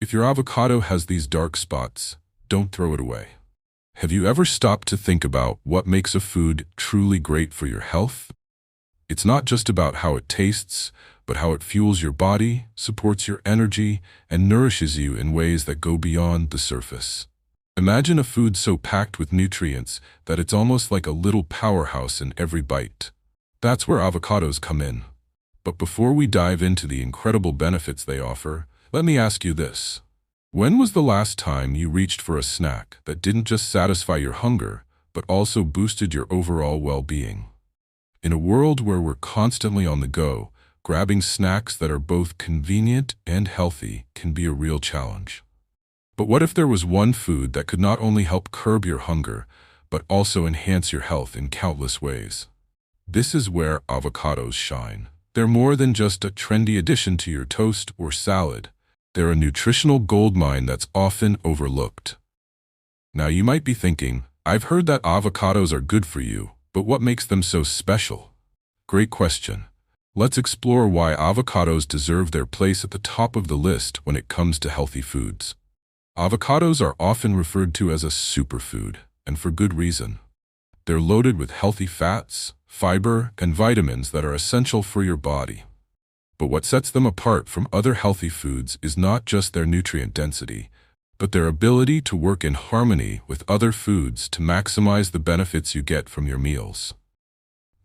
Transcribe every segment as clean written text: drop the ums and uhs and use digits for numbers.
If your avocado has these dark spots, don't throw it away. Have you ever stopped to think about what makes a food truly great for your health? It's not just about how it tastes, but how it fuels your body, supports your energy, and nourishes you in ways that go beyond the surface. Imagine a food so packed with nutrients that it's almost like a little powerhouse in every bite. That's where avocados come in. But before we dive into the incredible benefits they offer, let me ask you this. When was the last time you reached for a snack that didn't just satisfy your hunger, but also boosted your overall well-being? In a world where we're constantly on the go, grabbing snacks that are both convenient and healthy can be a real challenge. But what if there was one food that could not only help curb your hunger, but also enhance your health in countless ways? This is where avocados shine. They're more than just a trendy addition to your toast or salad. They're a nutritional goldmine that's often overlooked. Now you might be thinking, I've heard that avocados are good for you, but what makes them so special? Great question. Let's explore why avocados deserve their place at the top of the list when it comes to healthy foods. Avocados are often referred to as a superfood, and for good reason. They're loaded with healthy fats, fiber, and vitamins that are essential for your body. But what sets them apart from other healthy foods is not just their nutrient density, but their ability to work in harmony with other foods to maximize the benefits you get from your meals.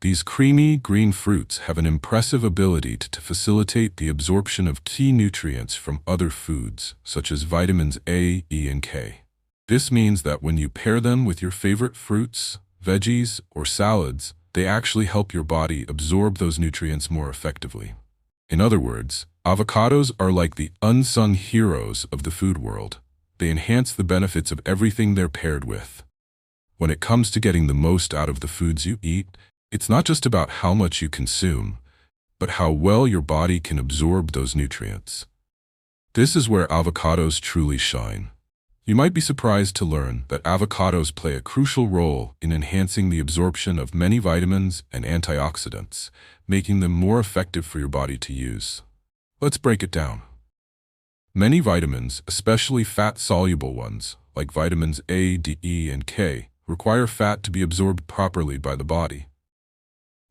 These creamy green fruits have an impressive ability to facilitate the absorption of key nutrients from other foods, such as vitamins A, E, and K. This means that when you pair them with your favorite fruits, veggies, or salads, they actually help your body absorb those nutrients more effectively. In other words, avocados are like the unsung heroes of the food world. They enhance the benefits of everything they're paired with. When it comes to getting the most out of the foods you eat, it's not just about how much you consume, but how well your body can absorb those nutrients. This is where avocados truly shine. You might be surprised to learn that avocados play a crucial role in enhancing the absorption of many vitamins and antioxidants, making them more effective for your body to use. Let's break it down. Many vitamins, especially fat-soluble ones, like vitamins A, D, E, and K, require fat to be absorbed properly by the body.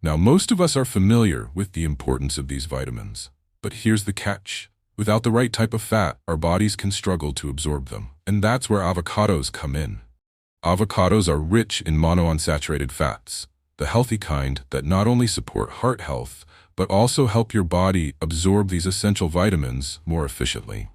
Now, most of us are familiar with the importance of these vitamins, but here's the catch. Without the right type of fat, our bodies can struggle to absorb them, and that's where avocados come in. Avocados are rich in monounsaturated fats, the healthy kind that not only support heart health, but also help your body absorb these essential vitamins more efficiently.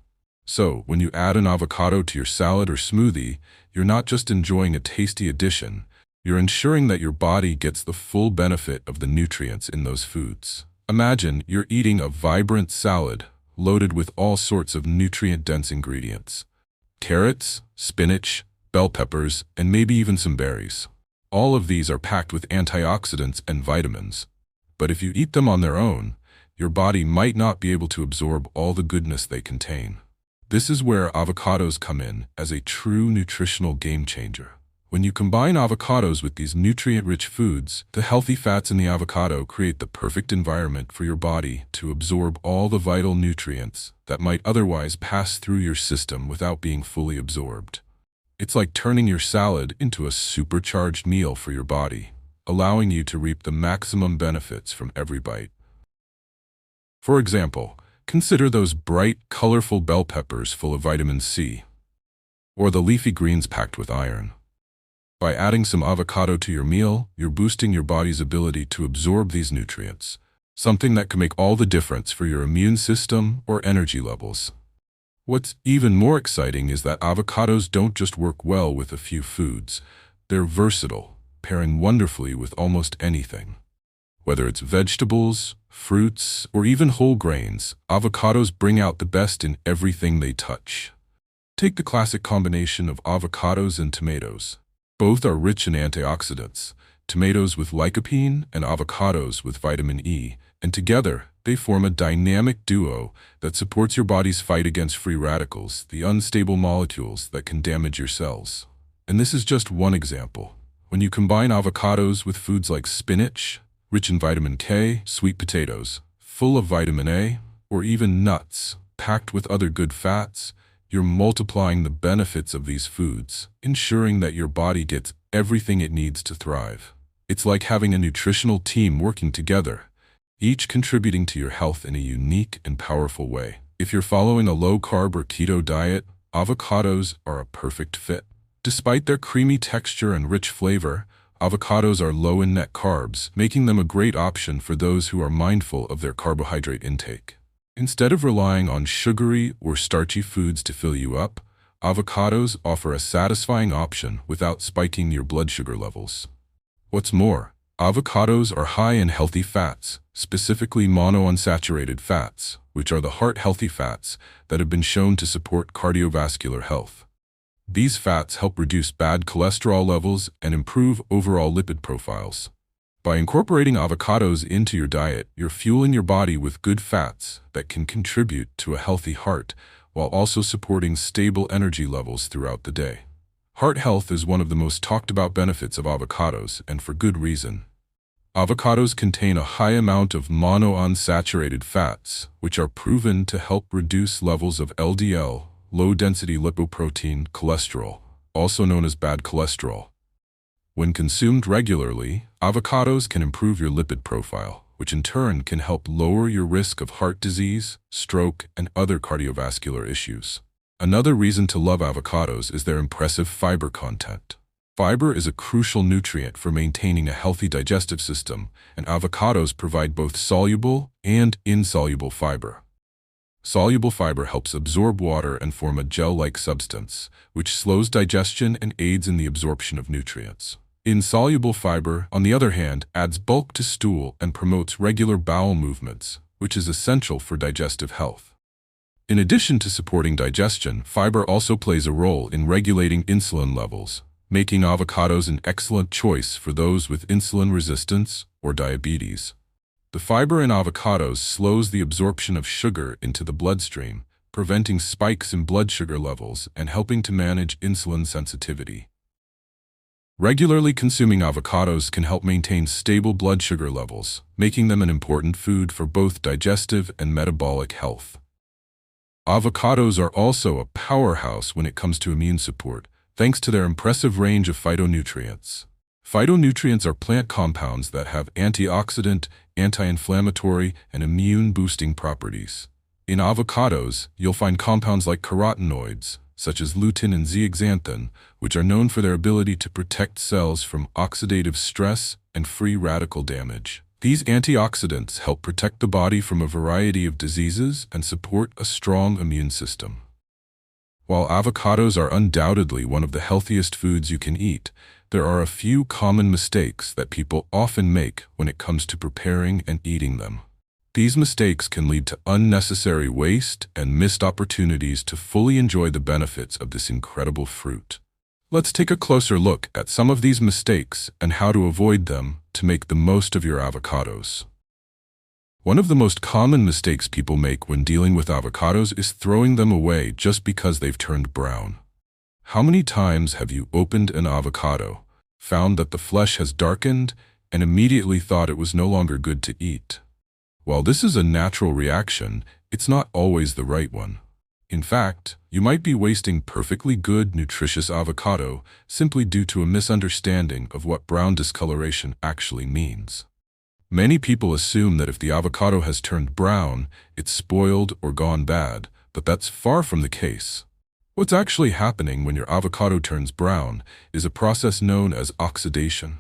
So, when you add an avocado to your salad or smoothie, you're not just enjoying a tasty addition, you're ensuring that your body gets the full benefit of the nutrients in those foods. Imagine you're eating a vibrant salad loaded with all sorts of nutrient-dense ingredients. Carrots, spinach, bell peppers, and maybe even some berries. All of these are packed with antioxidants and vitamins. But if you eat them on their own, your body might not be able to absorb all the goodness they contain. This is where avocados come in as a true nutritional game-changer. When you combine avocados with these nutrient-rich foods, the healthy fats in the avocado create the perfect environment for your body to absorb all the vital nutrients that might otherwise pass through your system without being fully absorbed. It's like turning your salad into a supercharged meal for your body, allowing you to reap the maximum benefits from every bite. For example, consider those bright, colorful bell peppers full of vitamin C, or the leafy greens packed with iron. By adding some avocado to your meal, you're boosting your body's ability to absorb these nutrients, something that can make all the difference for your immune system or energy levels. What's even more exciting is that avocados don't just work well with a few foods. They're versatile, pairing wonderfully with almost anything. Whether it's vegetables, fruits, or even whole grains, avocados bring out the best in everything they touch. Take the classic combination of avocados and tomatoes. Both are rich in antioxidants, tomatoes with lycopene and avocados with vitamin E, and together they form a dynamic duo that supports your body's fight against free radicals, the unstable molecules that can damage your cells. And this is just one example. When you combine avocados with foods like spinach, rich in vitamin K, sweet potatoes, full of vitamin A, or even nuts, packed with other good fats, you're multiplying the benefits of these foods, ensuring that your body gets everything it needs to thrive. It's like having a nutritional team working together, each contributing to your health in a unique and powerful way. If you're following a low-carb or keto diet, avocados are a perfect fit. Despite their creamy texture and rich flavor, avocados are low in net carbs, making them a great option for those who are mindful of their carbohydrate intake. Instead of relying on sugary or starchy foods to fill you up, avocados offer a satisfying option without spiking your blood sugar levels. What's more, avocados are high in healthy fats, specifically monounsaturated fats, which are the heart-healthy fats that have been shown to support cardiovascular health. These fats help reduce bad cholesterol levels and improve overall lipid profiles. By incorporating avocados into your diet, you're fueling your body with good fats that can contribute to a healthy heart while also supporting stable energy levels throughout the day. Heart health is one of the most talked about benefits of avocados, and for good reason. Avocados contain a high amount of monounsaturated fats, which are proven to help reduce levels of LDL, low-density lipoprotein cholesterol, also known as bad cholesterol. When consumed regularly, avocados can improve your lipid profile, which in turn can help lower your risk of heart disease, stroke, and other cardiovascular issues. Another reason to love avocados is their impressive fiber content. Fiber is a crucial nutrient for maintaining a healthy digestive system, and avocados provide both soluble and insoluble fiber. Soluble fiber helps absorb water and form a gel-like substance, which slows digestion and aids in the absorption of nutrients. Insoluble fiber, on the other hand, adds bulk to stool and promotes regular bowel movements, which is essential for digestive health. In addition to supporting digestion, fiber also plays a role in regulating insulin levels, making avocados an excellent choice for those with insulin resistance or diabetes. The fiber in avocados slows the absorption of sugar into the bloodstream, preventing spikes in blood sugar levels and helping to manage insulin sensitivity. Regularly consuming avocados can help maintain stable blood sugar levels, making them an important food for both digestive and metabolic health. Avocados are also a powerhouse when it comes to immune support, thanks to their impressive range of phytonutrients. Phytonutrients are plant compounds that have antioxidant, anti-inflammatory, and immune-boosting properties. In avocados, you'll find compounds like carotenoids, such as lutein and zeaxanthin, which are known for their ability to protect cells from oxidative stress and free radical damage. These antioxidants help protect the body from a variety of diseases and support a strong immune system. While avocados are undoubtedly one of the healthiest foods you can eat, there are a few common mistakes that people often make when it comes to preparing and eating them. These mistakes can lead to unnecessary waste and missed opportunities to fully enjoy the benefits of this incredible fruit. Let's take a closer look at some of these mistakes and how to avoid them to make the most of your avocados. One of the most common mistakes people make when dealing with avocados is throwing them away just because they've turned brown. How many times have you opened an avocado, found that the flesh has darkened, and immediately thought it was no longer good to eat? While this is a natural reaction, it's not always the right one. In fact, you might be wasting perfectly good, nutritious avocado simply due to a misunderstanding of what brown discoloration actually means. Many people assume that if the avocado has turned brown, it's spoiled or gone bad, but that's far from the case. What's actually happening when your avocado turns brown is a process known as oxidation.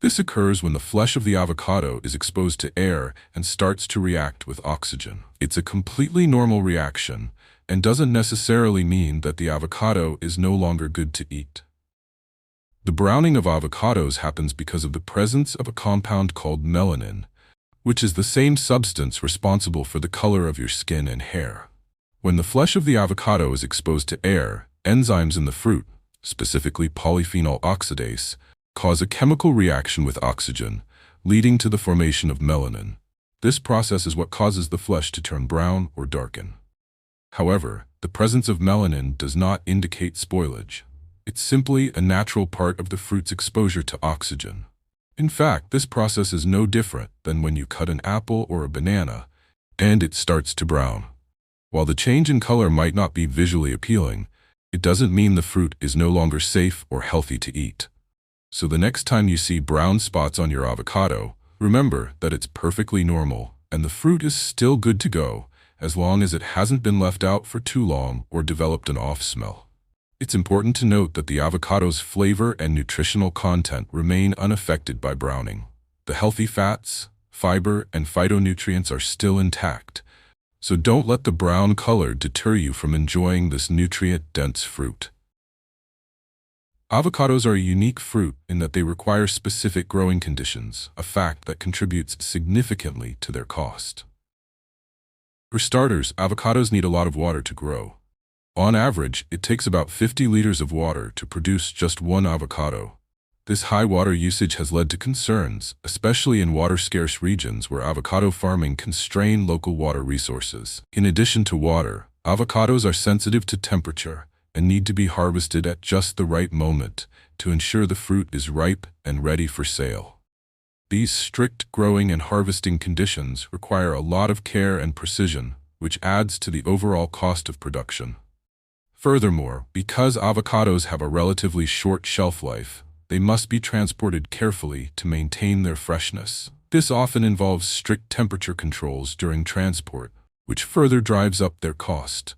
This occurs when the flesh of the avocado is exposed to air and starts to react with oxygen. It's a completely normal reaction and doesn't necessarily mean that the avocado is no longer good to eat. The browning of avocados happens because of the presence of a compound called melanin, which is the same substance responsible for the color of your skin and hair. When the flesh of the avocado is exposed to air, enzymes in the fruit, specifically polyphenol oxidase, cause a chemical reaction with oxygen, leading to the formation of melanin. This process is what causes the flesh to turn brown or darken. However, the presence of melanin does not indicate spoilage. It's simply a natural part of the fruit's exposure to oxygen. In fact, this process is no different than when you cut an apple or a banana, and it starts to brown. While the change in color might not be visually appealing, it doesn't mean the fruit is no longer safe or healthy to eat. So the next time you see brown spots on your avocado, remember that it's perfectly normal and the fruit is still good to go as long as it hasn't been left out for too long or developed an off smell. It's important to note that the avocado's flavor and nutritional content remain unaffected by browning. The healthy fats, fiber, and phytonutrients are still intact, so don't let the brown color deter you from enjoying this nutrient-dense fruit. Avocados are a unique fruit in that they require specific growing conditions, a fact that contributes significantly to their cost. For starters, avocados need a lot of water to grow. On average, it takes about 50 liters of water to produce just one avocado. This high water usage has led to concerns, especially in water-scarce regions where avocado farming can strain local water resources. In addition to water, avocados are sensitive to temperature and need to be harvested at just the right moment to ensure the fruit is ripe and ready for sale. These strict growing and harvesting conditions require a lot of care and precision, which adds to the overall cost of production. Furthermore, because avocados have a relatively short shelf life, they must be transported carefully to maintain their freshness. This often involves strict temperature controls during transport, which further drives up their cost.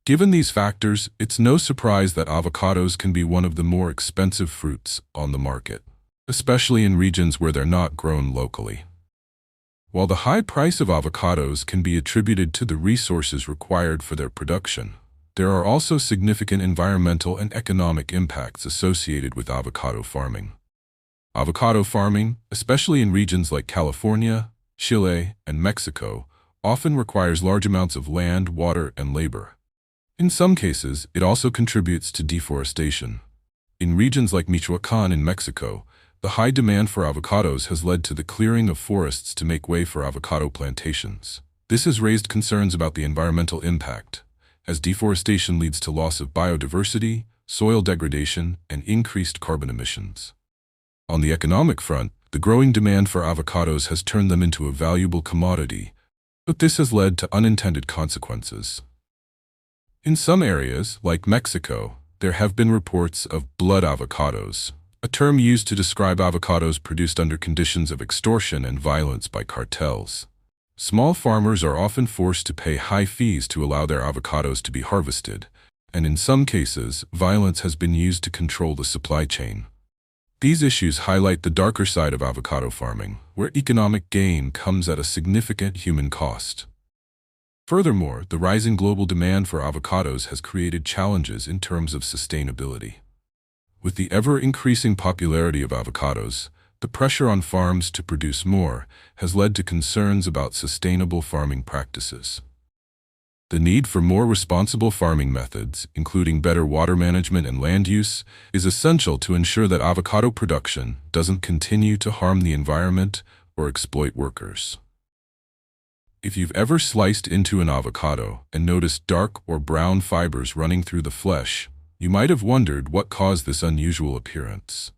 Given these factors, it's no surprise that avocados can be one of the more expensive fruits on the market, especially in regions where they're not grown locally. While the high price of avocados can be attributed to the resources required for their production, there are also significant environmental and economic impacts associated with avocado farming. Avocado farming, especially in regions like California, Chile, and Mexico, often requires large amounts of land, water, and labor. In some cases, it also contributes to deforestation. In regions like Michoacán in Mexico, the high demand for avocados has led to the clearing of forests to make way for avocado plantations. This has raised concerns about the environmental impact, as deforestation leads to loss of biodiversity, soil degradation, and increased carbon emissions. On the economic front, the growing demand for avocados has turned them into a valuable commodity, but this has led to unintended consequences. In some areas, like Mexico, there have been reports of blood avocados, a term used to describe avocados produced under conditions of extortion and violence by cartels. Small farmers are often forced to pay high fees to allow their avocados to be harvested, and in some cases, violence has been used to control the supply chain. These issues highlight the darker side of avocado farming, where economic gain comes at a significant human cost. Furthermore, the rising global demand for avocados has created challenges in terms of sustainability. With the ever-increasing popularity of avocados, the pressure on farms to produce more has led to concerns about sustainable farming practices. The need for more responsible farming methods, including better water management and land use, is essential to ensure that avocado production doesn't continue to harm the environment or exploit workers. If you've ever sliced into an avocado and noticed dark or brown fibers running through the flesh, you might have wondered what caused this unusual appearance.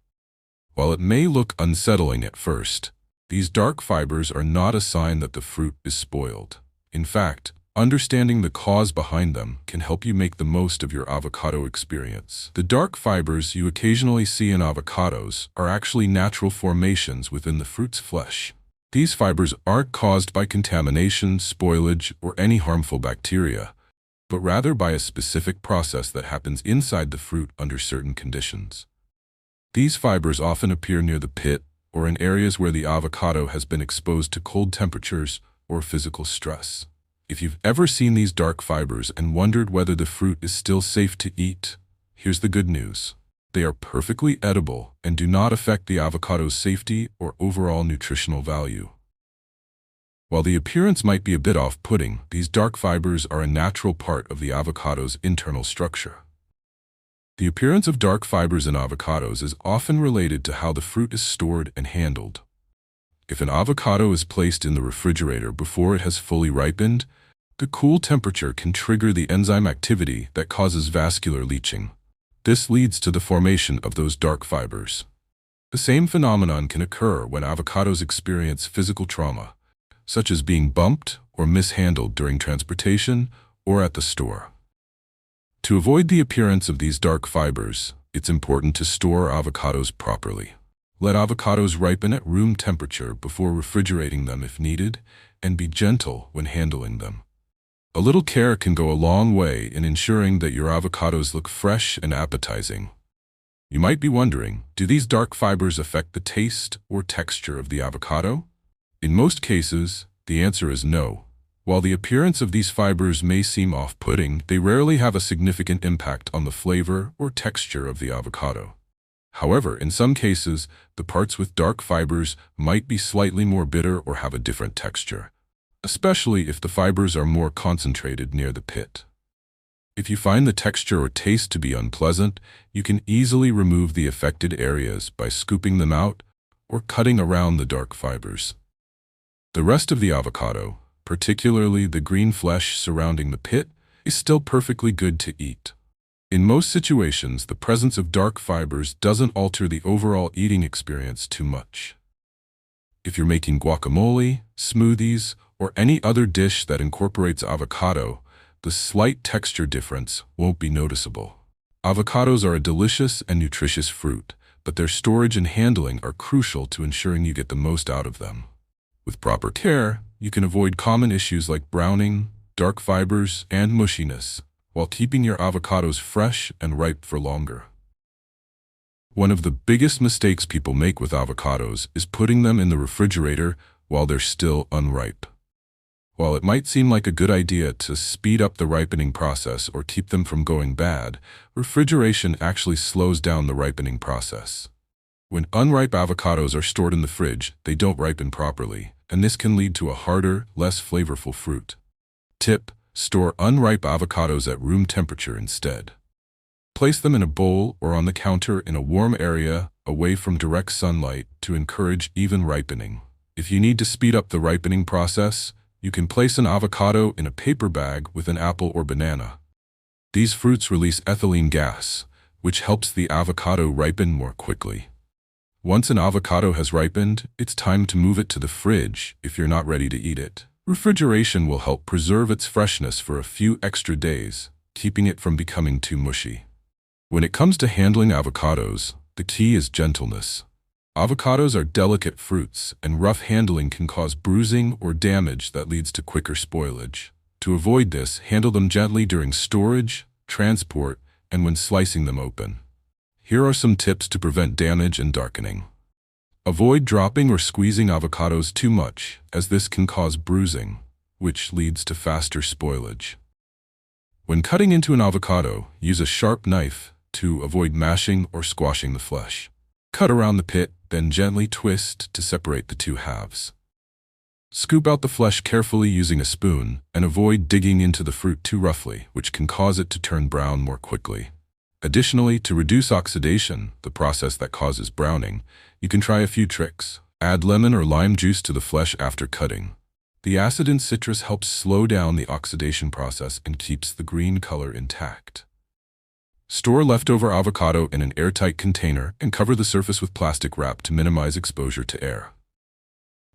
While it may look unsettling at first, these dark fibers are not a sign that the fruit is spoiled. In fact, understanding the cause behind them can help you make the most of your avocado experience. The dark fibers you occasionally see in avocados are actually natural formations within the fruit's flesh. These fibers aren't caused by contamination, spoilage, or any harmful bacteria, but rather by a specific process that happens inside the fruit under certain conditions. These fibers often appear near the pit or in areas where the avocado has been exposed to cold temperatures or physical stress. If you've ever seen these dark fibers and wondered whether the fruit is still safe to eat, here's the good news. They are perfectly edible and do not affect the avocado's safety or overall nutritional value. While the appearance might be a bit off-putting, these dark fibers are a natural part of the avocado's internal structure. The appearance of dark fibers in avocados is often related to how the fruit is stored and handled. If an avocado is placed in the refrigerator before it has fully ripened, the cool temperature can trigger the enzyme activity that causes vascular leaching. This leads to the formation of those dark fibers. The same phenomenon can occur when avocados experience physical trauma, such as being bumped or mishandled during transportation or at the store. To avoid the appearance of these dark fibers, it's important to store avocados properly. Let avocados ripen at room temperature before refrigerating them if needed, and be gentle when handling them. A little care can go a long way in ensuring that your avocados look fresh and appetizing. You might be wondering, do these dark fibers affect the taste or texture of the avocado? In most cases, the answer is no. While the appearance of these fibers may seem off-putting, they rarely have a significant impact on the flavor or texture of the avocado. However, in some cases, the parts with dark fibers might be slightly more bitter or have a different texture, especially if the fibers are more concentrated near the pit. If you find the texture or taste to be unpleasant, you can easily remove the affected areas by scooping them out or cutting around the dark fibers. The rest of the avocado, particularly the green flesh surrounding the pit, is still perfectly good to eat. In most situations, the presence of dark fibers doesn't alter the overall eating experience too much. If you're making guacamole, smoothies, or any other dish that incorporates avocado, the slight texture difference won't be noticeable. Avocados are a delicious and nutritious fruit, but their storage and handling are crucial to ensuring you get the most out of them. With proper care, you can avoid common issues like browning, dark fibers, and mushiness, while keeping your avocados fresh and ripe for longer. One of the biggest mistakes people make with avocados is putting them in the refrigerator while they're still unripe. While it might seem like a good idea to speed up the ripening process or keep them from going bad, refrigeration actually slows down the ripening process. When unripe avocados are stored in the fridge, they don't ripen properly, and this can lead to a harder, less flavorful fruit. Tip: store unripe avocados at room temperature instead. Place them in a bowl or on the counter in a warm area away from direct sunlight to encourage even ripening. If you need to speed up the ripening process, you can place an avocado in a paper bag with an apple or banana. These fruits release ethylene gas, which helps the avocado ripen more quickly. Once an avocado has ripened, it's time to move it to the fridge if you're not ready to eat it. Refrigeration will help preserve its freshness for a few extra days, keeping it from becoming too mushy. When it comes to handling avocados, the key is gentleness. Avocados are delicate fruits, and rough handling can cause bruising or damage that leads to quicker spoilage. To avoid this, handle them gently during storage, transport, and when slicing them open. Here are some tips to prevent damage and darkening. Avoid dropping or squeezing avocados too much, as this can cause bruising, which leads to faster spoilage. When cutting into an avocado, use a sharp knife to avoid mashing or squashing the flesh. Cut around the pit, then gently twist to separate the two halves. Scoop out the flesh carefully using a spoon, and avoid digging into the fruit too roughly, which can cause it to turn brown more quickly. Additionally, to reduce oxidation, the process that causes browning, you can try a few tricks. Add lemon or lime juice to the flesh after cutting. The acid in citrus helps slow down the oxidation process and keeps the green color intact. Store leftover avocado in an airtight container and cover the surface with plastic wrap to minimize exposure to air.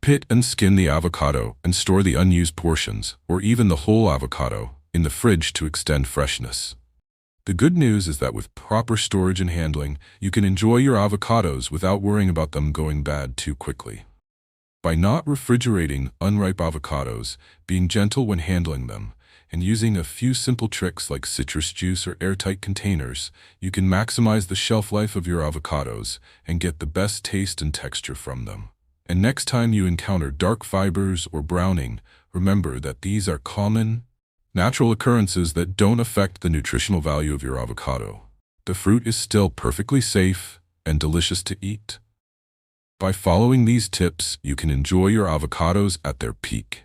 Pit and skin the avocado and store the unused portions, or even the whole avocado, in the fridge to extend freshness. The good news is that with proper storage and handling, you can enjoy your avocados without worrying about them going bad too quickly. By not refrigerating unripe avocados, being gentle when handling them, and using a few simple tricks like citrus juice or airtight containers, you can maximize the shelf life of your avocados and get the best taste and texture from them. And next time you encounter dark fibers or browning, remember that these are common, natural occurrences that don't affect the nutritional value of your avocado. The fruit is still perfectly safe and delicious to eat. By following these tips, you can enjoy your avocados at their peak,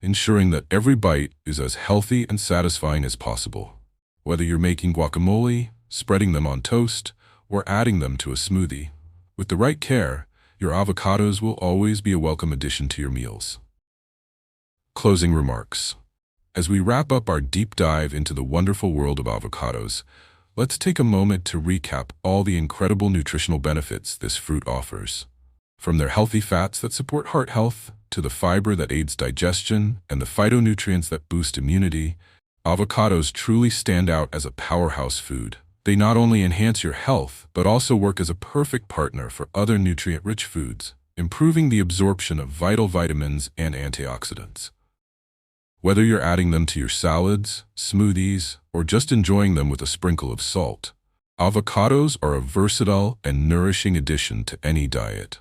ensuring that every bite is as healthy and satisfying as possible. Whether you're making guacamole, spreading them on toast, or adding them to a smoothie, with the right care, your avocados will always be a welcome addition to your meals. Closing remarks. As we wrap up our deep dive into the wonderful world of avocados, let's take a moment to recap all the incredible nutritional benefits this fruit offers. From their healthy fats that support heart health, to the fiber that aids digestion and the phytonutrients that boost immunity, avocados truly stand out as a powerhouse food. They not only enhance your health, but also work as a perfect partner for other nutrient-rich foods, improving the absorption of vital vitamins and antioxidants. Whether you're adding them to your salads, smoothies, or just enjoying them with a sprinkle of salt, avocados are a versatile and nourishing addition to any diet.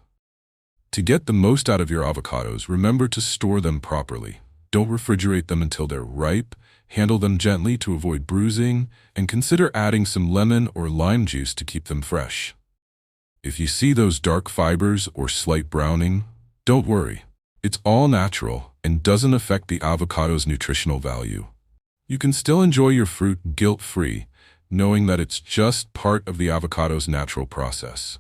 To get the most out of your avocados, remember to store them properly. Don't refrigerate them until they're ripe, handle them gently to avoid bruising, and consider adding some lemon or lime juice to keep them fresh. If you see those dark fibers or slight browning, don't worry. It's all natural and doesn't affect the avocado's nutritional value. You can still enjoy your fruit guilt-free, knowing that it's just part of the avocado's natural process.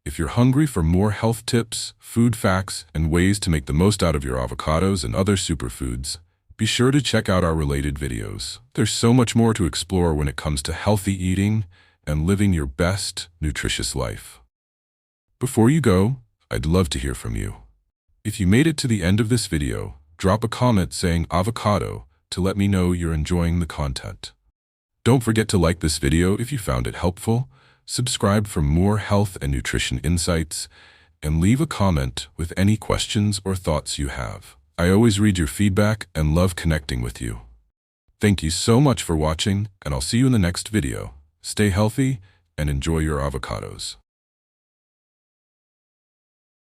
If you're hungry for more health tips, food facts, and ways to make the most out of your avocados and other superfoods, be sure to check out our related videos. There's so much more to explore when it comes to healthy eating and living your best, nutritious life. Before you go, I'd love to hear from you. If you made it to the end of this video, drop a comment saying avocado to let me know you're enjoying the content. Don't forget to like this video if you found it helpful, subscribe for more health and nutrition insights, and leave a comment with any questions or thoughts you have. I always read your feedback and love connecting with you. Thank you so much for watching, and I'll see you in the next video. Stay healthy and enjoy your avocados.